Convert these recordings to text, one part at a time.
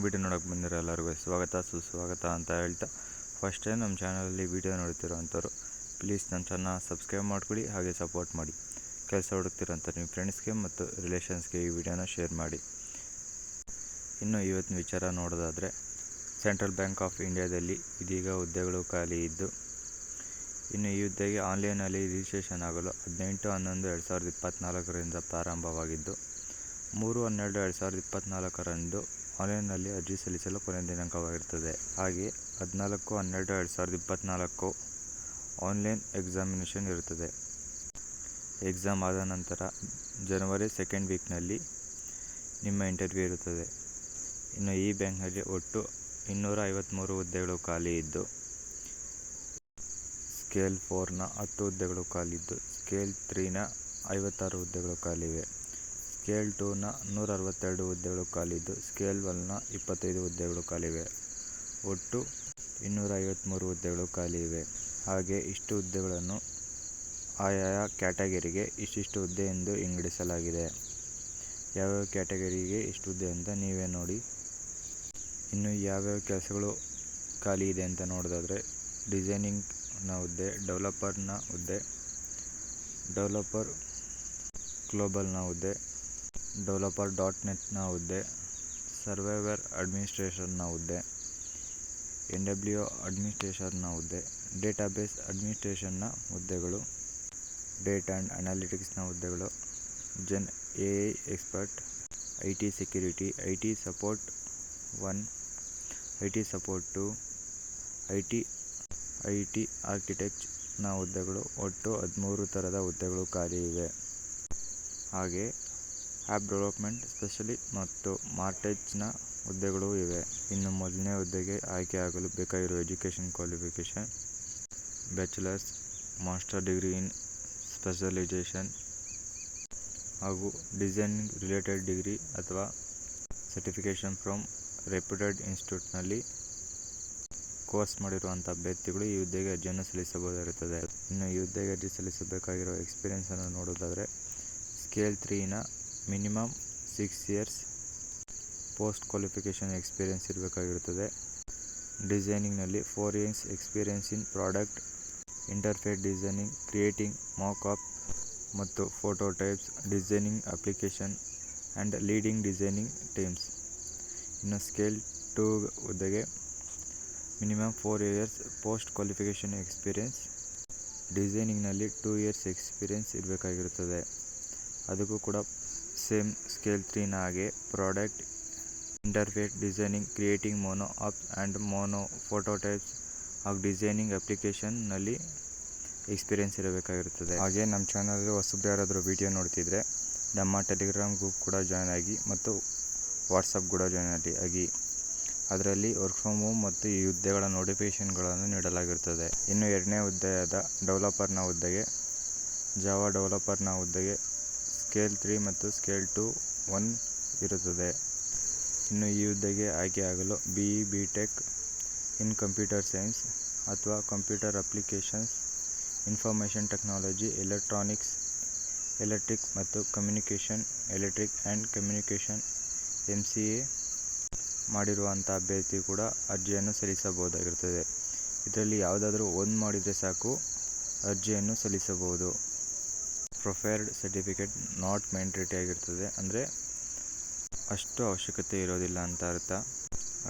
Video ನೋಡೋಕೆ ಬಂದಿರೋ ಎಲ್ಲರಿಗೂ ಸ್ವಾಗತ ಸುಸ್ವಾಗತ ಅಂತ ಹೇಳ್ತಾ, ಫಸ್ಟ್ ಟೈಮ್ ನಮ್ಮ ಚಾನಲಲ್ಲಿ ವಿಡಿಯೋ ನೋಡ್ತಿರೋ ಅಂಥವ್ರು ಪ್ಲೀಸ್ ನಮ್ಮ ಚಾನಲ್ ಸಬ್ಸ್ಕ್ರೈಬ್ ಮಾಡ್ಕೊಳ್ಳಿ, ಹಾಗೆ ಸಪೋರ್ಟ್ ಮಾಡಿ. ಕೆಲಸ ಹುಡುಕ್ತಿರೋಂಥ ನಿಮ್ಮ ಫ್ರೆಂಡ್ಸ್ಗೆ ಮತ್ತು ರಿಲೇಷನ್ಸ್ಗೆ ಈ ವಿಡಿಯೋನ ಶೇರ್ ಮಾಡಿ. ಇನ್ನು ಇವತ್ತಿನ ವಿಚಾರ ನೋಡೋದಾದರೆ, ಸೆಂಟ್ರಲ್ ಬ್ಯಾಂಕ್ ಆಫ್ ಇಂಡಿಯಾದಲ್ಲಿ ಇದೀಗ ಹುದ್ದೆಗಳು ಖಾಲಿ ಇದ್ದು, ಇನ್ನು ಈ ಹುದ್ದೆಗೆ ಆನ್ಲೈನಲ್ಲಿ ರಿಜಿಸ್ಟ್ರೇಷನ್ ಆಗಲು 18/11/2024 ಪ್ರಾರಂಭವಾಗಿದ್ದು, 3/12/2024 ಆನ್ಲೈನ್ನಲ್ಲಿ ಅರ್ಜಿ ಸಲ್ಲಿಸಲು ಕೊನೆಯ ದಿನಾಂಕವಾಗಿರುತ್ತದೆ. ಹಾಗೆ 14/12/2024 ಆನ್ಲೈನ್ ಎಕ್ಸಾಮಿನೇಷನ್ ಇರುತ್ತದೆ. ಎಕ್ಸಾಮ್ ಆದ ನಂತರ ಜನವರಿ 2nd ವೀಕ್ನಲ್ಲಿ ನಿಮ್ಮ ಇಂಟರ್ವ್ಯೂ ಇರುತ್ತದೆ. ಇನ್ನು ಈ ಬ್ಯಾಂಕ್ನಲ್ಲಿ ಒಟ್ಟು 253 ಹುದ್ದೆಗಳು ಖಾಲಿ ಇದ್ದು, ಸ್ಕೇಲ್ 4ನ 10 ಹುದ್ದೆಗಳು ಖಾಲಿ ಇದ್ದು, ಸ್ಕೇಲ್ 3ನ 56 ಹುದ್ದೆಗಳು ಖಾಲಿ ಇವೆ. ಸ್ಕೇಲ್ 2ನ 162 ಹುದ್ದೆಗಳು ಖಾಲಿ ಇದ್ದು, ಸ್ಕೇಲ್ 1ನ 25 ಹುದ್ದೆಗಳು ಖಾಲಿ ಇವೆ. ಒಟ್ಟು 253 ಹುದ್ದೆಗಳು ಖಾಲಿ ಇವೆ. ಹಾಗೆ ಇಷ್ಟು ಹುದ್ದೆಗಳನ್ನು ಆಯಾಯ ಕ್ಯಾಟಗರಿಗೆ ಇಷ್ಟಿಷ್ಟು ಹುದ್ದೆ ಎಂದು ವಿಂಗಡಿಸಲಾಗಿದೆ. ಯಾವ್ಯಾವ ಕ್ಯಾಟಗರಿಗೆ ಇಷ್ಟು ಹುದ್ದೆ ಅಂತ ನೀವೇ ನೋಡಿ. ಇನ್ನು ಯಾವ್ಯಾವ ಕೆಲಸಗಳು ಖಾಲಿ ಇದೆ ಅಂತ ನೋಡೋದಾದರೆ, ಡಿಸೈನಿಂಗ್ನ ಹುದ್ದೆ, ಡೆವಲಪರ್ನ ಹುದ್ದೆ, ಡೆವಲಪರ್ ಗ್ಲೋಬಲ್ನ ಹುದ್ದೆ, ಡೆವಲಪರ್ .NETನ ಹುದ್ದೆ, ಸರ್ವೈವರ್ ಅಡ್ಮಿನಿಸ್ಟ್ರೇಷನ್ನ ಹುದ್ದೆ, NWO ಅಡ್ಮಿನಿಸ್ಟ್ರೇಷನ್ನ ಹುದ್ದೆ, ಡೇಟಾಬೇಸ್ ಅಡ್ಮಿನಿಸ್ಟ್ರೇಷನ್ನ ಹುದ್ದೆಗಳು, ಡೇಟಾ ಆ್ಯಂಡ್ ಅನಾಲಿಟಿಕ್ಸ್ನ ಹುದ್ದೆಗಳು, Gen AI expert, IT security, IT support 1, IT support 2, IT ಆರ್ಕಿಟೆಕ್ಟ್ನ ಹುದ್ದೆಗಳು. ಒಟ್ಟು 13 ಥರದ ಹುದ್ದೆಗಳು ಖಾಲಿ ಇವೆ. ಹಾಗೆ ಆ್ಯಪ್ ಡೆವಲಪ್ಮೆಂಟ್ ಸ್ಪೆಷಲಿಸ್ಟ್ ಮತ್ತು ಮಾರ್ಟೇಜ್ನ ಹುದ್ದೆಗಳೂ ಇವೆ. ಇನ್ನು ಮೊದಲನೇ ಹುದ್ದೆಗೆ ಆಯ್ಕೆಯಾಗಲು ಬೇಕಾಗಿರುವ education qualification bachelors, master degree in specialisation ಹಾಗೂ ಡಿಸೈನಿಂಗ್ ರಿಲೇಟೆಡ್ ಡಿಗ್ರಿ ಅಥವಾ ಸರ್ಟಿಫಿಕೇಷನ್ ಫ್ರಮ್ ರೆಪ್ಯೂಟೆಡ್ ಇನ್ಸ್ಟಿಟ್ಯೂಟ್ನಲ್ಲಿ ಕೋರ್ಸ್ ಮಾಡಿರುವಂಥ ಅಭ್ಯರ್ಥಿಗಳು ಈ ಹುದ್ದೆಗೆ ಅರ್ಜಿಯನ್ನು ಸಲ್ಲಿಸಬಹುದಾಗಿರುತ್ತದೆ. ಇನ್ನು ಈ ಹುದ್ದೆಗೆ ಅರ್ಜಿ ಸಲ್ಲಿಸಬೇಕಾಗಿರುವ ಎಕ್ಸ್ಪೀರಿಯೆನ್ಸನ್ನು ನೋಡೋದಾದರೆ, ಸ್ಕೇಲ್ 3ನ minimum 6 years post qualification experience ಇರಬೇಕಾಗಿರುತ್ತದೆ. ಡಿಸೈನಿಂಗ್ನಲ್ಲಿ 4 years experience in product interface designing, creating mockup ಮತ್ತು prototypes, designing application and leading designing teams. ಇನ್ನು ಸ್ಕೇಲ್ 2 ಹುದ್ದೆಗೆ minimum 4 years post qualification experience, ಡಿಸೈನಿಂಗ್ನಲ್ಲಿ 2 ಇಯರ್ಸ್ ಎಕ್ಸ್ಪೀರಿಯೆನ್ಸ್ ಇರಬೇಕಾಗಿರುತ್ತದೆ. ಅದಕ್ಕೂ ಕೂಡ ಸೇಮ್ ಸ್ಕೇಲ್ 3ನ ಹಾಗೆ product interface designing, creating mockups and prototypes ಹಾಗೂ ಡಿಸೈನಿಂಗ್ ಅಪ್ಲಿಕೇಶನ್ನಲ್ಲಿ ಎಕ್ಸ್ಪೀರಿಯೆನ್ಸ್ ಇರಬೇಕಾಗಿರುತ್ತದೆ. ಹಾಗೆ ನಮ್ಮ ಚಾನಲಲ್ಲಿ ಹೊಸಬ್ರು ಯಾರಾದರೂ ವಿಡಿಯೋ ನೋಡ್ತಿದ್ರೆ ನಮ್ಮ ಟೆಲಿಗ್ರಾಮ್ ಗ್ರೂಪ್ ಕೂಡ ಜಾಯ್ನ್ ಆಗಿ ಮತ್ತು ವಾಟ್ಸಪ್ ಕೂಡ ಜಾಯ್ನ್ ಆಗಿ. ಅದರಲ್ಲಿ ವರ್ಕ್ ಫ್ರಮ್ ಹೋಮ್ ಮತ್ತು ಈ ಹುದ್ದೆಗಳ ನೋಟಿಫಿಕೇಷನ್ಗಳನ್ನು ನೀಡಲಾಗಿರುತ್ತದೆ. ಇನ್ನು ಎರಡನೇ ಹುದ್ದೆಯಾದ ಡೆವಲಪರ್ನ ಹುದ್ದೆಗೆ, ಜಾವಾ ಡೆವಲಪರ್ನ ಹುದ್ದೆಗೆ ಸ್ಕೇಲ್ 3 ಮತ್ತು ಸ್ಕೇಲ್ 2 1 ಇರುತ್ತದೆ. ಇನ್ನು ಈ ಹುದ್ದೆಗೆ ಆಯ್ಕೆಯಾಗಲು BE BTech in computer science ಅಥವಾ computer applications, information technology, electronics, electric ಮತ್ತು communication, electric and communication MCA ಮಾಡಿರುವಂಥ ಅಭ್ಯರ್ಥಿ ಕೂಡ ಅರ್ಜಿಯನ್ನು ಸಲ್ಲಿಸಬಹುದಾಗಿರುತ್ತದೆ. ಇದರಲ್ಲಿ ಯಾವುದಾದ್ರೂ ಒಂದು ಮಾಡಿದರೆ ಸಾಕು, ಅರ್ಜಿಯನ್ನು ಸಲ್ಲಿಸಬಹುದು. ಪ್ರೊಫೈಲ್ಡ್ ಸರ್ಟಿಫಿಕೇಟ್ ನಾಟ್ ಮ್ಯಾಂಡೇಟರಿ ಆಗಿರ್ತದೆ, ಅಂದರೆ ಅಷ್ಟು ಅವಶ್ಯಕತೆ ಇರೋದಿಲ್ಲ ಅಂತ ಅರ್ಥ.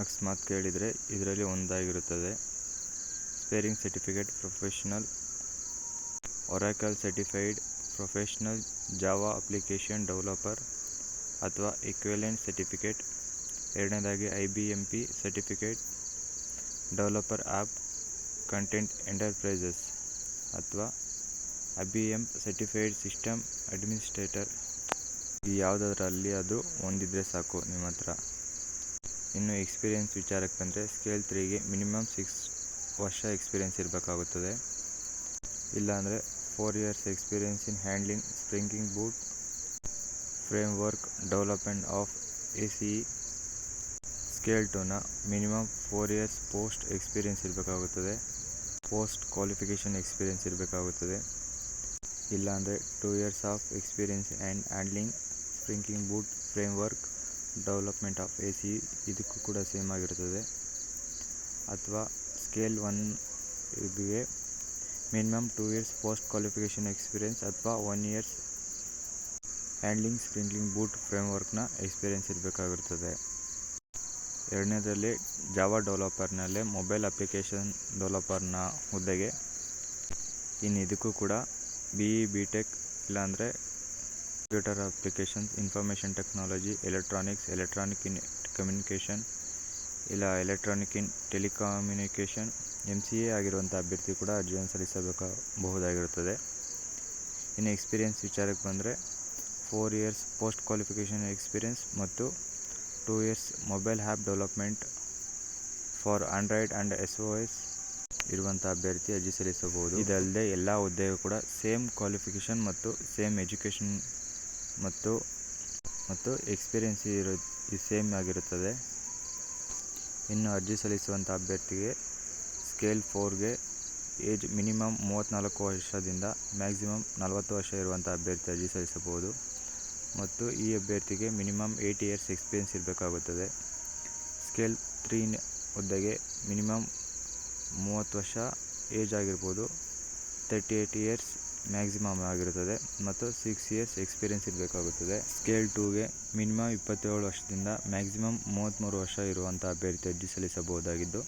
ಅಕಸ್ಮಾತ್ ಕೇಳಿದರೆ ಇದರಲ್ಲಿ ಒಂದಾಗಿರುತ್ತದೆ. Sparing certificate professional Oracle certified professional Java application developer ಅಥವಾ ಈಕ್ವಿವೆಲೆಂಟ್ ಸರ್ಟಿಫಿಕೇಟ್. ಎರಡನೇದಾಗಿ IBMP certificate developer app content enterprises ಅಥವಾ IBM ಸರ್ಟಿಫೈಡ್ ಸಿಸ್ಟಮ್ ಅಡ್ಮಿನಿಸ್ಟ್ರೇಟರ್. ಈ ಯಾವುದರಲ್ಲಿ ಅದು ಹೊಂದಿದ್ರೆ ಸಾಕು ನಿಮ್ಮ ಹತ್ರ. ಇನ್ನು ಎಕ್ಸ್ಪೀರಿಯೆನ್ಸ್ ವಿಚಾರಕ್ಕೆ ಬಂದರೆ, ಸ್ಕೇಲ್ 3ಗೆ ಮಿನಿಮಮ್ 6 ವರ್ಷ ಎಕ್ಸ್ಪೀರಿಯೆನ್ಸ್ ಇರಬೇಕಾಗುತ್ತದೆ. ಇಲ್ಲಾಂದರೆ 4 years experience in handling spring boot framework development of ACE. Scale 2ನ ಮಿನಿಮಮ್ 4 ಇಯರ್ಸ್ ಪೋಸ್ಟ್ ಎಕ್ಸ್ಪೀರಿಯೆನ್ಸ್ ಇರಬೇಕಾಗುತ್ತದೆ, ಪೋಸ್ಟ್ ಕ್ವಾಲಿಫಿಕೇಷನ್ ಎಕ್ಸ್ಪೀರಿಯೆನ್ಸ್ ಇರಬೇಕಾಗುತ್ತದೆ. ಇಲ್ಲಾಂದರೆ 2 years of experience and handling spring boot framework development of AC ಇದಕ್ಕೂ ಕೂಡ same ಆಗಿರುತ್ತದೆ. ಅಥವಾ ಸ್ಕೇಲ್ 1ಗೆ minimum 2 years post qualification experience ಅಥವಾ 1 ಇಯರ್ಸ್ ಹ್ಯಾಂಡ್ಲಿಂಗ್ ಸ್ಪ್ರಿಂಕ್ಲಿಂಗ್ ಬೂಟ್ ಫ್ರೇಮ್ವರ್ಕ್ನ ಎಕ್ಸ್ಪೀರಿಯೆನ್ಸ್ ಇರಬೇಕಾಗಿರುತ್ತದೆ. ಎರಡನೇದರಲ್ಲಿ ಜಾವಾ ಡೆವಲಪರ್ನಲ್ಲೇ ಮೊಬೈಲ್ ಅಪ್ಲಿಕೇಶನ್ ಡೆವಲಪರ್ನ ಹುದ್ದೆಗೆ ಇದಕ್ಕೂ ಕೂಡ BE BTech ಇಲ್ಲಾಂದರೆ computer applications, information technology, electronic in communication ಇಲ್ಲ ಎಲೆಕ್ಟ್ರಾನಿಕ್ ಇನ್ ಟೆಲಿಕಮ್ಯುನಿಕೇಷನ್ MCA ಆಗಿರುವಂಥ ಅಭ್ಯರ್ಥಿ ಕೂಡ ಅರ್ಜಿಯನ್ನು ಸಲ್ಲಿಸಬಹುದಾಗಿರುತ್ತದೆ. ಇನ್ನು ಎಕ್ಸ್ಪೀರಿಯೆನ್ಸ್ ವಿಚಾರಕ್ಕೆ ಬಂದರೆ 4 ಇಯರ್ಸ್ ಪೋಸ್ಟ್ ಕ್ವಾಲಿಫಿಕೇಷನ್ ಎಕ್ಸ್ಪೀರಿಯೆನ್ಸ್ ಮತ್ತು 2 years mobile app development for Android and SOS ಇರುವಂಥ ಅಭ್ಯರ್ಥಿ ಅರ್ಜಿ ಸಲ್ಲಿಸಬಹುದು. ಇದಲ್ಲದೆ ಎಲ್ಲ ಹುದ್ದೆಗೂ ಕೂಡ ಸೇಮ್ ಕ್ವಾಲಿಫಿಕೇಷನ್ ಮತ್ತು ಸೇಮ್ ಎಜುಕೇಷನ್ ಮತ್ತು ಎಕ್ಸ್ಪೀರಿಯೆನ್ಸ್ ಸೇಮ್ ಆಗಿರುತ್ತದೆ. ಇನ್ನು ಅರ್ಜಿ ಸಲ್ಲಿಸುವಂಥ ಅಭ್ಯರ್ಥಿಗೆ ಸ್ಕೇಲ್ 4ಗೆ ಏಜ್ ಮಿನಿಮಮ್ 34 ವರ್ಷದಿಂದ ಮ್ಯಾಕ್ಸಿಮಮ್ 40 ವರ್ಷ ಇರುವಂಥ ಅಭ್ಯರ್ಥಿ ಅರ್ಜಿ ಸಲ್ಲಿಸಬಹುದು. ಮತ್ತು ಈ ಅಭ್ಯರ್ಥಿಗೆ ಮಿನಿಮಮ್ 8 ಇಯರ್ಸ್ ಎಕ್ಸ್ಪೀರಿಯೆನ್ಸ್ ಇರಬೇಕಾಗುತ್ತದೆ. ಸ್ಕೇಲ್ 3 ಹುದ್ದೆಗೆ ಮಿನಿಮಮ್ 30 ವರ್ಷ ಏಜ್ ಆಗಿರ್ಬೋದು, 38 ಇಯರ್ಸ್ ಮ್ಯಾಕ್ಸಿಮಮ್ ಆಗಿರುತ್ತದೆ ಮತ್ತು 6 ಇಯರ್ಸ್ ಎಕ್ಸ್ಪೀರಿಯೆನ್ಸ್ ಇರಬೇಕಾಗುತ್ತದೆ. ಸ್ಕೇಲ್ 2ಗೆ ಮಿನಿಮಮ್ 27 ವರ್ಷದಿಂದ ಮ್ಯಾಕ್ಸಿಮಮ್ 33 ವರ್ಷ ಇರುವಂಥ ಅಭ್ಯರ್ಥಿ ಅರ್ಜಿ ಸಲ್ಲಿಸಬಹುದಾಗಿದ್ದು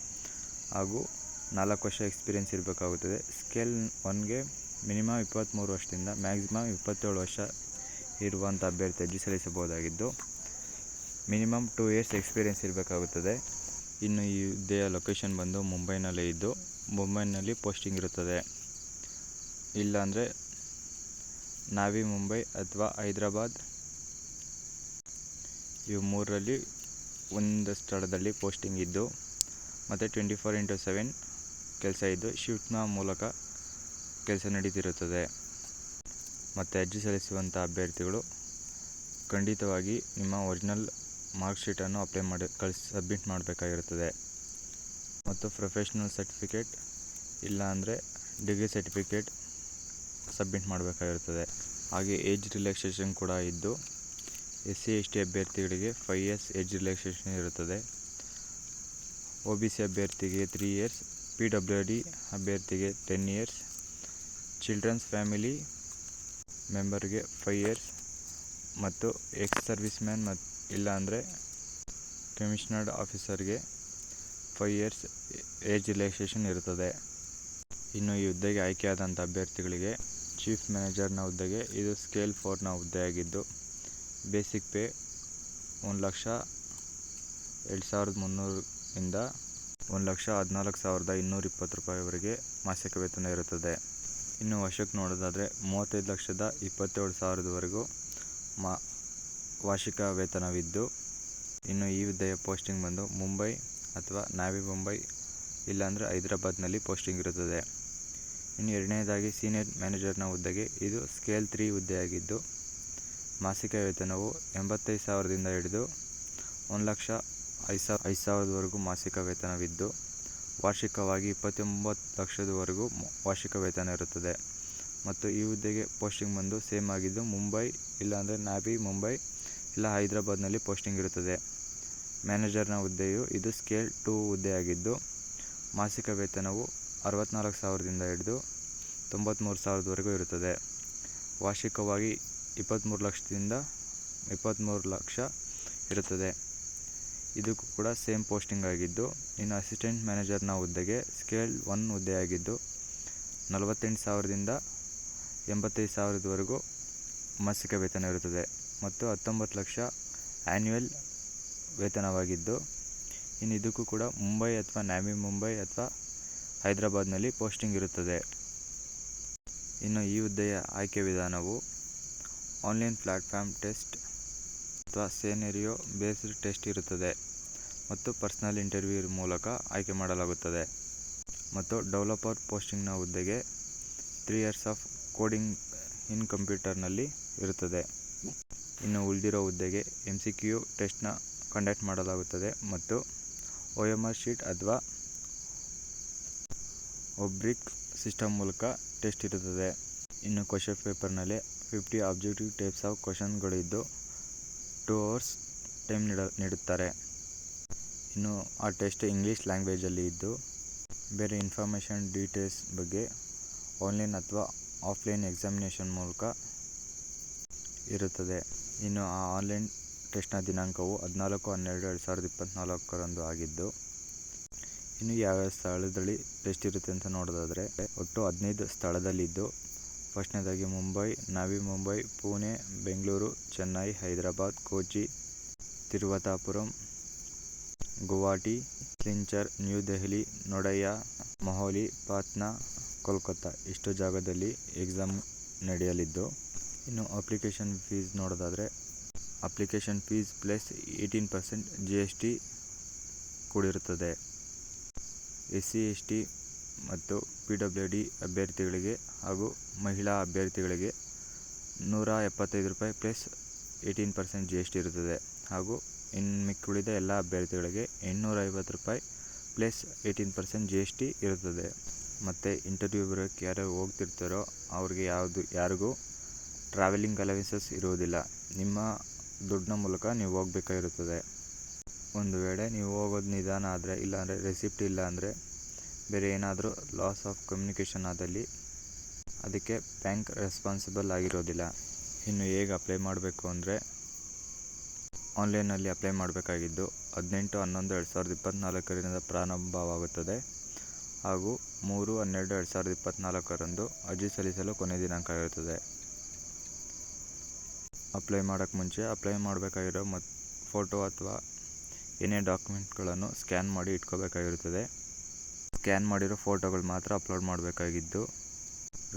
ಹಾಗೂ 4 ವರ್ಷ ಎಕ್ಸ್ಪೀರಿಯೆನ್ಸ್ ಇರಬೇಕಾಗುತ್ತದೆ. ಸ್ಕೇಲ್ 1ಗೆ ಮಿನಿಮಮ್ 23 ವರ್ಷದಿಂದ ಮ್ಯಾಕ್ಸಿಮಮ್ 27 ವರ್ಷ ಇರುವಂಥ ಅಭ್ಯರ್ಥಿ ಅರ್ಜಿ ಸಲ್ಲಿಸಬಹುದಾಗಿದ್ದು ಮಿನಿಮಮ್ 2 ಇಯರ್ಸ್ ಎಕ್ಸ್ಪೀರಿಯೆನ್ಸ್ ಇರಬೇಕಾಗುತ್ತದೆ. ಇನ್ನು ಈ ಹುದ್ದೆಯ ಲೊಕೇಶನ್ ಬಂದು ಮುಂಬೈನಲ್ಲೇ ಇದ್ದು ಮುಂಬೈನಲ್ಲಿ ಪೋಸ್ಟಿಂಗ್ ಇರುತ್ತದೆ. ಇಲ್ಲಾಂದರೆ ನಾವಿ ಮುಂಬೈ ಅಥವಾ ಹೈದರಾಬಾದ್ ಇವು ಮೂರರಲ್ಲಿ ಒಂದು ಸ್ಥಳದಲ್ಲಿ ಪೋಸ್ಟಿಂಗ್ ಇದ್ದು ಮತ್ತು 24/7 ಕೆಲಸ ಇದ್ದು ಶಿಫ್ಟ್ನ ಮೂಲಕ ಕೆಲಸ ನಡೀತಿರುತ್ತದೆ. ಮತ್ತು ಅರ್ಜಿ ಸಲ್ಲಿಸುವಂಥ ಅಭ್ಯರ್ಥಿಗಳು ಖಂಡಿತವಾಗಿ ನಿಮ್ಮ ಒರಿಜಿನಲ್ ಮಾರ್ಕ್ಶೀಟನ್ನು ಸಬ್ಮಿಟ್ ಮಾಡಬೇಕಾಗಿರುತ್ತದೆ. ಮತ್ತು ಪ್ರೊಫೆಷ್ನಲ್ ಸರ್ಟಿಫಿಕೇಟ್ ಇಲ್ಲಾಂದರೆ ಡಿಗ್ರಿ ಸರ್ಟಿಫಿಕೇಟ್ ಸಬ್ಮಿಟ್ ಮಾಡಬೇಕಾಗಿರುತ್ತದೆ. ಹಾಗೆ ಏಜ್ ರಿಲ್ಯಾಕ್ಸೇಷನ್ ಕೂಡ ಇದ್ದು SC/ST ಅಭ್ಯರ್ಥಿಗಳಿಗೆ 5 ಇಯರ್ಸ್ ಏಜ್ ರಿಲ್ಯಾಕ್ಸೇಷನ್ ಇರುತ್ತದೆ. OBC ಅಭ್ಯರ್ಥಿಗೆ 3 ಇಯರ್ಸ್, PWD ಅಭ್ಯರ್ಥಿಗೆ 10 ಇಯರ್ಸ್, ಚಿಲ್ಡ್ರನ್ಸ್ ಫ್ಯಾಮಿಲಿ ಮೆಂಬರ್ಗೆ 5 ಇಯರ್ಸ್ ಮತ್ತು ಎಕ್ಸ್ ಸರ್ವಿಸ್ ಮ್ಯಾನ್ ಇಲ್ಲಾಂದರೆ ಕಮಿಷನರ್ಡ್ ಆಫೀಸರ್ಗೆ 5 ಇಯರ್ಸ್ ಏಜ್ ರಿಲ್ಯಾಕ್ಸೇಷನ್ ಇರುತ್ತದೆ. ಇನ್ನು ಈ ಹುದ್ದೆಗೆ ಆಯ್ಕೆಯಾದಂಥ ಅಭ್ಯರ್ಥಿಗಳಿಗೆ ಚೀಫ್ ಮ್ಯಾನೇಜರ್ನ ಹುದ್ದೆಗೆ ಇದು ಸ್ಕೇಲ್ 4ನ ಹುದ್ದೆಯಾಗಿದ್ದು ಬೇಸಿಕ್ ಪೇ 1,02,300 1,14,220 ರೂಪಾಯಿವರೆಗೆ ಮಾಸಿಕ ವೇತನ ಇರುತ್ತದೆ. ಇನ್ನು ವರ್ಷಕ್ಕೆ ನೋಡೋದಾದರೆ 35,27,000ವರೆಗೂ ವಾರ್ಷಿಕ ವೇತನವಿದ್ದು ಇನ್ನು ಈ ಹುದ್ದೆಯ ಪೋಸ್ಟಿಂಗ್ ಬಂದು ಮುಂಬೈ ಅಥವಾ ನಾವಿ ಮುಂಬೈ ಇಲ್ಲಾಂದರೆ ಹೈದರಾಬಾದ್ನಲ್ಲಿ ಪೋಸ್ಟಿಂಗ್ ಇರುತ್ತದೆ. ಇನ್ನು ಎರಡನೇದಾಗಿ ಸೀನಿಯರ್ ಮ್ಯಾನೇಜರ್ನ ಹುದ್ದೆಗೆ ಇದು ಸ್ಕೇಲ್ 3 ಹುದ್ದೆಯಾಗಿದ್ದು ಮಾಸಿಕ ವೇತನವು 85,000ದಿಂದ ಹಿಡಿದು 1,05,000ವರೆಗೂ ಮಾಸಿಕ ವೇತನವಿದ್ದು ವಾರ್ಷಿಕವಾಗಿ 29 ಲಕ್ಷದವರೆಗೂ ವಾರ್ಷಿಕ ವೇತನ ಇರುತ್ತದೆ. ಮತ್ತು ಈ ಹುದ್ದೆಗೆ ಪೋಸ್ಟಿಂಗ್ ಬಂದು ಸೇಮ್ ಆಗಿದ್ದು ಮುಂಬೈ ಇಲ್ಲಾಂದರೆ ನಾವಿ ಮುಂಬೈ ಇಲ್ಲ ಹೈದರಾಬಾದ್ನಲ್ಲಿ ಪೋಸ್ಟಿಂಗ್ ಇರುತ್ತದೆ. ಮ್ಯಾನೇಜರ್ನ ಹುದ್ದೆಯು ಇದು ಸ್ಕೇಲ್ 2 ಹುದ್ದೆಯಾಗಿದ್ದು ಮಾಸಿಕ ವೇತನವು 64,000ದಿಂದ ಹಿಡಿದು 93,000ವರೆಗೂ ಇರುತ್ತದೆ. ವಾರ್ಷಿಕವಾಗಿ 23 ಲಕ್ಷದಿಂದ 23 ಲಕ್ಷ ಇರುತ್ತದೆ. ಇದಕ್ಕೂ ಕೂಡ ಸೇಮ್ ಪೋಸ್ಟಿಂಗ್ ಆಗಿದ್ದು ಇನ್ನು ಅಸಿಸ್ಟೆಂಟ್ ಮ್ಯಾನೇಜರ್ನ ಹುದ್ದೆಗೆ ಸ್ಕೇಲ್ 1 ಹುದ್ದೆಯಾಗಿದ್ದು 48,000ದಿಂದ 85,000ವರೆಗೂ ಮಾಸಿಕ ವೇತನ ಇರುತ್ತದೆ ಮತ್ತು 19 ಲಕ್ಷ ಆ್ಯನ್ಯುವಲ್ ವೇತನವಾಗಿದ್ದು ಇನ್ನು ಇದಕ್ಕೂ ಕೂಡ ಮುಂಬೈ ಅಥವಾ ನಾವಿ ಮುಂಬೈ ಅಥವಾ ಹೈದರಾಬಾದ್ನಲ್ಲಿ ಪೋಸ್ಟಿಂಗ್ ಇರುತ್ತದೆ. ಇನ್ನು ಈ ಹುದ್ದೆಯ ಆಯ್ಕೆ ವಿಧಾನವು ಆನ್ಲೈನ್ ಪ್ಲ್ಯಾಟ್ಫಾರ್ಮ್ ಟೆಸ್ಟ್ ಅಥವಾ ಸಿನಾರಿಯೋ ಬೇಸ್ಡ್ ಟೆಸ್ಟ್ ಇರುತ್ತದೆ ಮತ್ತು ಪರ್ಸನಲ್ ಇಂಟರ್ವ್ಯೂ ಮೂಲಕ ಆಯ್ಕೆ ಮಾಡಲಾಗುತ್ತದೆ. ಮತ್ತು ಡೆವಲಪರ್ ಪೋಸ್ಟಿಂಗ್ನ ಹುದ್ದೆಗೆ 3 ಇಯರ್ಸ್ ಆಫ್ ಕೋಡಿಂಗ್ ಇನ್ ಕಂಪ್ಯೂಟರ್ನಲ್ಲಿ ಇರುತ್ತದೆ. ಇನ್ನು ಉಳಿದಿರೋ ಹುದ್ದೆಗೆ MCQ ಟೆಸ್ಟ್ನ ಕಂಡಕ್ಟ್ ಮಾಡಲಾಗುತ್ತದೆ ಮತ್ತು OMR ಶೀಟ್ ಅಥವಾ ಒಬ್ರಿಕ್ ಸಿಸ್ಟಮ್ ಮೂಲಕ ಟೆಸ್ಟ್ ಇರುತ್ತದೆ. ಇನ್ನು ಕ್ವಶನ್ ಪೇಪರ್ನಲ್ಲಿ 50 ಆಬ್ಜೆಕ್ಟಿವ್ ಟೈಪ್ಸ್ ಆಫ್ ಕ್ವಶನ್ಗಳಿದ್ದು 2 ಅವರ್ಸ್ ಟೈಮ್ ನೀಡುತ್ತಾರೆ. ಇನ್ನು ಆ ಟೆಸ್ಟ್ ಇಂಗ್ಲೀಷ್ ಲ್ಯಾಂಗ್ವೇಜಲ್ಲಿ ಇದ್ದು ಬೇರೆ ಇನ್ಫಾರ್ಮೇಷನ್ ಡೀಟೇಲ್ಸ್ ಬಗ್ಗೆ ಆನ್ಲೈನ್ ಅಥವಾ ಆಫ್ಲೈನ್ ಎಕ್ಸಾಮಿನೇಷನ್ ಮೂಲಕ ಇರುತ್ತದೆ. ಇನ್ನು ಆ ಆನ್ಲೈನ್ ಟೆಸ್ಟ್ನ ದಿನಾಂಕವು 14/12/2024 ಆಗಿದ್ದು, ಇನ್ನು ಯಾವ್ಯಾವ ಸ್ಥಳದಲ್ಲಿ ಟೆಸ್ಟ್ ಇರುತ್ತೆ ಅಂತ ನೋಡೋದಾದರೆ ಒಟ್ಟು 15 ಸ್ಥಳದಲ್ಲಿದ್ದು, ಫಸ್ಟ್ನೇದಾಗಿ ಮುಂಬೈ, ನವಿ ಮುಂಬೈ, ಪುಣೆ, ಬೆಂಗಳೂರು, ಚೆನ್ನೈ, ಹೈದರಾಬಾದ್, ಕೋಚಿ, ತಿರುವನಂತಪುರಂ, ಗುವಾಹಟಿ, ಸಿಲ್ಚರ್, ನ್ಯೂ ದೆಹಲಿ, ನೋಯ್ಡಾ, ಮೊಹಾಲಿ, ಪಾಟ್ನಾ, ಕೋಲ್ಕತ್ತಾ ಇಷ್ಟು ಜಾಗದಲ್ಲಿ ಎಕ್ಸಾಮ್ ನಡೆಯಲಿದ್ದು, ಇನ್ನು ಅಪ್ಲಿಕೇಶನ್ ಫೀಸ್ ನೋಡೋದಾದರೆ ಅಪ್ಲಿಕೇಶನ್ ಫೀಸ್ ಪ್ಲಸ್ 18% GST ಕೂಡಿರುತ್ತದೆ. SC ST ಮತ್ತು PWD ಅಭ್ಯರ್ಥಿಗಳಿಗೆ ಹಾಗೂ ಮಹಿಳಾ ಅಭ್ಯರ್ಥಿಗಳಿಗೆ ₹175 ಪ್ಲಸ್ 18% GST ಇರುತ್ತದೆ. ಹಾಗೂ ಇನ್ನು ಮಿಕ್ಕುಳಿದ ಎಲ್ಲ ಅಭ್ಯರ್ಥಿಗಳಿಗೆ ₹850 ಪ್ಲಸ್ 18% GST ಇರುತ್ತದೆ. ಮತ್ತು ಇಂಟರ್ವ್ಯೂ ಬರೋಕ್ಕೆ ಯಾರು ಹೋಗ್ತಿರ್ತಾರೋ ಅವ್ರಿಗೆ ಯಾರಿಗೂ ಟ್ರಾವೆಲಿಂಗ್ ಅಲವೆನ್ಸಸ್ ಇರುವುದಿಲ್ಲ. ನಿಮ್ಮ ದುಡ್ಡಿನ ಮೂಲಕ ನೀವು ಹೋಗಬೇಕಾಗಿರುತ್ತದೆ. ಒಂದು ವೇಳೆ ನೀವು ಹೋಗೋದು ನಿಧಾನ ಆದರೆ, ಇಲ್ಲಾಂದರೆ ರೆಸಿಪ್ಟ್ ಇಲ್ಲ ಅಂದರೆ, ಬೇರೆ ಏನಾದರೂ ಲಾಸ್ ಆಫ್ ಕಮ್ಯುನಿಕೇಷನ್ ಆದಲ್ಲಿ ಅದಕ್ಕೆ ಬ್ಯಾಂಕ್ ರೆಸ್ಪಾನ್ಸಿಬಲ್ ಆಗಿರೋದಿಲ್ಲ. ಇನ್ನು ಹೇಗೆ ಅಪ್ಲೈ ಮಾಡಬೇಕು ಅಂದರೆ ಆನ್ಲೈನಲ್ಲಿ ಅಪ್ಲೈ ಮಾಡಬೇಕಾಗಿದ್ದು 18/11/2024 ಪ್ರಾರಂಭವಾಗುತ್ತದೆ ಹಾಗೂ 3/12/2024 ಅರ್ಜಿ ಸಲ್ಲಿಸಲು ಕೊನೆಯ ದಿನಾಂಕ ಇರುತ್ತದೆ. ಅಪ್ಲೈ ಮಾಡೋಕ್ಕೆ ಮುಂಚೆ ಅಪ್ಲೈ ಮಾಡಬೇಕಾಗಿರೋ ಫೋಟೋ ಅಥವಾ ಏನೇ ಡಾಕ್ಯುಮೆಂಟ್ಗಳನ್ನು ಸ್ಕ್ಯಾನ್ ಮಾಡಿ ಇಟ್ಕೋಬೇಕಾಗಿರುತ್ತದೆ. ಸ್ಕ್ಯಾನ್ ಮಾಡಿರೋ ಫೋಟೋಗಳು ಮಾತ್ರ ಅಪ್ಲೋಡ್ ಮಾಡಬೇಕಾಗಿದ್ದು,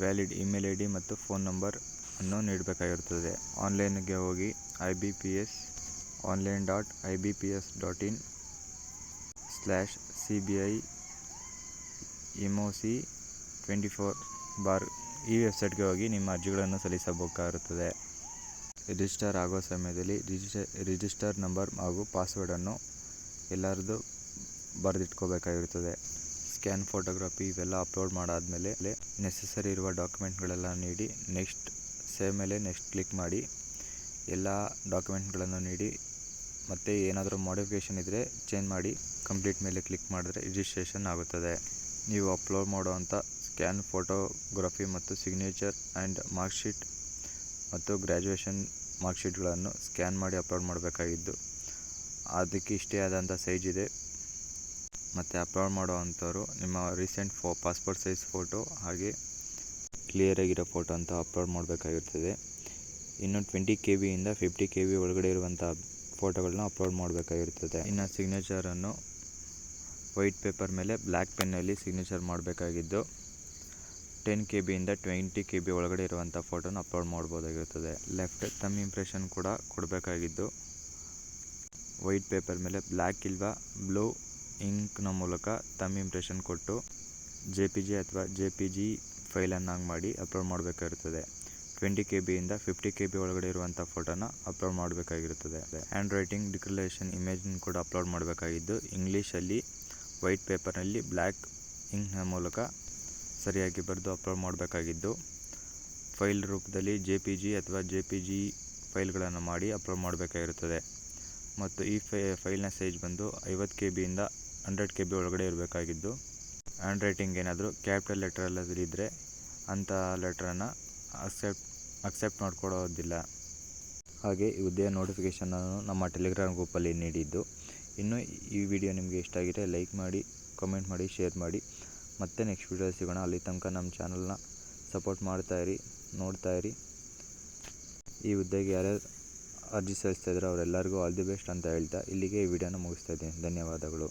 ವ್ಯಾಲಿಡ್ ಇಮೇಲ್ ID ಮತ್ತು ಫೋನ್ ನಂಬರ್ ಅನ್ನು ನೀಡಬೇಕಾಗಿರುತ್ತದೆ. ಆನ್ಲೈನ್ಗೆ ಹೋಗಿ ibps.online.ibps.in/cbiemoc24 ಈ ವೆಬ್ಸೈಟ್ಗೆ ಹೋಗಿ ನಿಮ್ಮ ಅರ್ಜಿಗಳನ್ನು ಸಲ್ಲಿಸಬೇಕಾಗಿರುತ್ತದೆ. ರಿಜಿಸ್ಟರ್ ಆಗೋ ಸಮಯದಲ್ಲಿ ರಿಜಿಸ್ಟರ್ ನಂಬರ್ ಹಾಗೂ ಪಾಸ್ವರ್ಡನ್ನು ಎಲ್ಲರದ್ದು ಬರೆದಿಟ್ಕೋಬೇಕಾಗಿರುತ್ತದೆ. ಸ್ಕ್ಯಾನ್ ಫೋಟೋಗ್ರಫಿ ಇವೆಲ್ಲ ಅಪ್ಲೋಡ್ ಮಾಡಾದಮೇಲೆ ನೆಸೆಸರಿ ಇರುವ ಡಾಕ್ಯುಮೆಂಟ್ಗಳೆಲ್ಲ ನೀಡಿ ನೆಕ್ಸ್ಟ್ ಸೇವ್ ಮೇಲೆ ನೆಕ್ಸ್ಟ್ ಕ್ಲಿಕ್ ಮಾಡಿ. ಎಲ್ಲ ಡಾಕ್ಯುಮೆಂಟ್ಗಳನ್ನು ನೀಡಿ ಮತ್ತು ಏನಾದರೂ ಮಾಡಿಫಿಕೇಷನ್ ಇದ್ದರೆ ಚೇಂಜ್ ಮಾಡಿ ಕಂಪ್ಲೀಟ್ ಮೇಲೆ ಕ್ಲಿಕ್ ಮಾಡಿದ್ರೆ ರಿಜಿಸ್ಟ್ರೇಷನ್ ಆಗುತ್ತದೆ. ನೀವು ಅಪ್ಲೋಡ್ ಮಾಡುವಂಥ ಸ್ಕ್ಯಾನ್ ಫೋಟೋಗ್ರಫಿ ಮತ್ತು ಸಿಗ್ನೇಚರ್ ಆ್ಯಂಡ್ ಮಾರ್ಕ್ಶೀಟ್ ಮತ್ತು ಗ್ರ್ಯಾಜುಯೇಷನ್ ಮಾರ್ಕ್ಶೀಟ್ಗಳನ್ನು ಸ್ಕ್ಯಾನ್ ಮಾಡಿ ಅಪ್ಲೋಡ್ ಮಾಡಬೇಕಾಗಿದ್ದು, ಅದಕ್ಕೆ ಇಷ್ಟೇ ಆದಂಥ ಸೈಜ್ ಇದೆ. ಮತ್ತು ಅಪ್ಲೋಡ್ ಮಾಡೋವಂಥವ್ರು ನಿಮ್ಮ ರೀಸೆಂಟ್ ಪಾಸ್ಪೋರ್ಟ್ ಸೈಜ್ ಫೋಟೋ ಹಾಗೆ ಕ್ಲಿಯರಾಗಿರೋ ಫೋಟೋ ಅಂತ ಅಪ್ಲೋಡ್ ಮಾಡಬೇಕಾಗಿರ್ತದೆ. ಇನ್ನು 20 KB ಇಂದ 50 KB ಒಳಗಡೆ ಇರುವಂಥ ಫೋಟೋಗಳನ್ನ ಅಪ್ಲೋಡ್ ಮಾಡಬೇಕಾಗಿರ್ತದೆ. ಇನ್ನು ಸಿಗ್ನೇಚರನ್ನು ವೈಟ್ ಪೇಪರ್ ಮೇಲೆ ಬ್ಲ್ಯಾಕ್ ಪೆನ್ನಲ್ಲಿ ಸಿಗ್ನೇಚರ್ ಮಾಡಬೇಕಾಗಿದ್ದು, 10 KB ಇಂದ 20 KB ಒಳಗಡೆ ಇರುವಂಥ ಫೋಟೋನ ಅಪ್ಲೋಡ್ ಮಾಡ್ಬೋದಾಗಿರ್ತದೆ. ಲೆಫ್ಟ್ ತಮ್ ಇಂಪ್ರೆಷನ್ ಕೂಡ ಕೊಡಬೇಕಾಗಿದ್ದು, ವೈಟ್ ಪೇಪರ್ ಮೇಲೆ ಬ್ಲ್ಯಾಕ್ ಇಲ್ವಾ ಬ್ಲೂ ಇಂಕ್ನ ಮೂಲಕ ತಮ್ ಇಂಪ್ರೆಷನ್ ಕೊಟ್ಟು JPG ಅಥವಾ JPG ಫೈಲನ್ನಾಗಿ ಮಾಡಿ ಅಪ್ಲೋಡ್ ಮಾಡಬೇಕಾಗಿರ್ತದೆ. 20 KB ಇಂದ 50 KB ಒಳಗಡೆ ಇರುವಂಥ ಫೋಟೋನ ಅಪ್ಲೋಡ್ ಮಾಡಬೇಕಾಗಿರುತ್ತದೆ. ಹ್ಯಾಂಡ್ ರೈಟಿಂಗ್ ಡಿಕ್ಲರೇಷನ್ ಇಮೇಜನ್ನು ಕೂಡ ಅಪ್ಲೋಡ್ ಮಾಡಬೇಕಾಗಿದ್ದು, ಇಂಗ್ಲೀಷಲ್ಲಿ ವೈಟ್ ಪೇಪರ್ನಲ್ಲಿ ಬ್ಲ್ಯಾಕ್ ಇಂಕ್ನ ಮೂಲಕ ಸರಿಯಾಗಿ ಬರೆದು ಅಪ್ಲೋಡ್ ಮಾಡಬೇಕಾಗಿದ್ದು, ಫೈಲ್ ರೂಪದಲ್ಲಿ JPG ಅಥವಾ JPG ಫೈಲ್ಗಳನ್ನು ಮಾಡಿ ಅಪ್ಲೋಡ್ ಮಾಡಬೇಕಾಗಿರುತ್ತದೆ. ಮತ್ತು ಈ ಫೈಲ್ನ ಸೈಜ್ ಬಂದು 50 KB ಇಂದ 100 KB ಒಳಗಡೆ ಇರಬೇಕಾಗಿದ್ದು, ಹ್ಯಾಂಡ್ ರೈಟಿಂಗ್ ಏನಾದರೂ ಕ್ಯಾಪಿಟಲ್ ಲೆಟರಲ್ಲಲ್ಲಿ ಇದ್ದರೆ ಅಂಥ ಲೆಟ್ರನ್ನು ಅಕ್ಸೆಪ್ಟ್ ಮಾಡಿಕೊಡೋದಿಲ್ಲ. ಹಾಗೆ ಈ ಹುದ್ದೆಯ ನೋಟಿಫಿಕೇಷನನ್ನು ನಮ್ಮ ಟೆಲಿಗ್ರಾಮ್ ಗ್ರೂಪಲ್ಲಿ ನೀಡಿದ್ದು. ಇನ್ನು ಈ ವಿಡಿಯೋ ನಿಮಗೆ ಇಷ್ಟ ಆಗಿದೆ ಲೈಕ್ ಮಾಡಿ, ಕಮೆಂಟ್ ಮಾಡಿ, ಶೇರ್ ಮಾಡಿ. ಮತ್ತೆ ನೆಕ್ಸ್ಟ್ ವಿಡಿಯೋ ಸಿಗೋಣ. ಅಲ್ಲಿ ತನಕ ನಮ್ಮ ಚಾನಲ್ನ ಸಪೋರ್ಟ್ ಮಾಡ್ತಾಯಿರಿ, ನೋಡ್ತಾಯಿರಿ. ಈ ಹುದ್ದೆಗೆ ಯಾರ್ಯಾರು ಅರ್ಜಿ ಸಲ್ಲಿಸ್ತಾ ಇದ್ದಾರೆ ಅವರೆಲ್ಲರಿಗೂ ಆಲ್ ದಿ ಬೆಸ್ಟ್ ಅಂತ ಹೇಳ್ತಾ ಇಲ್ಲಿಗೆ ಈ ವಿಡಿಯೋನ ಮುಗಿಸ್ತಾ ಇದ್ದೀನಿ. ಧನ್ಯವಾದಗಳು.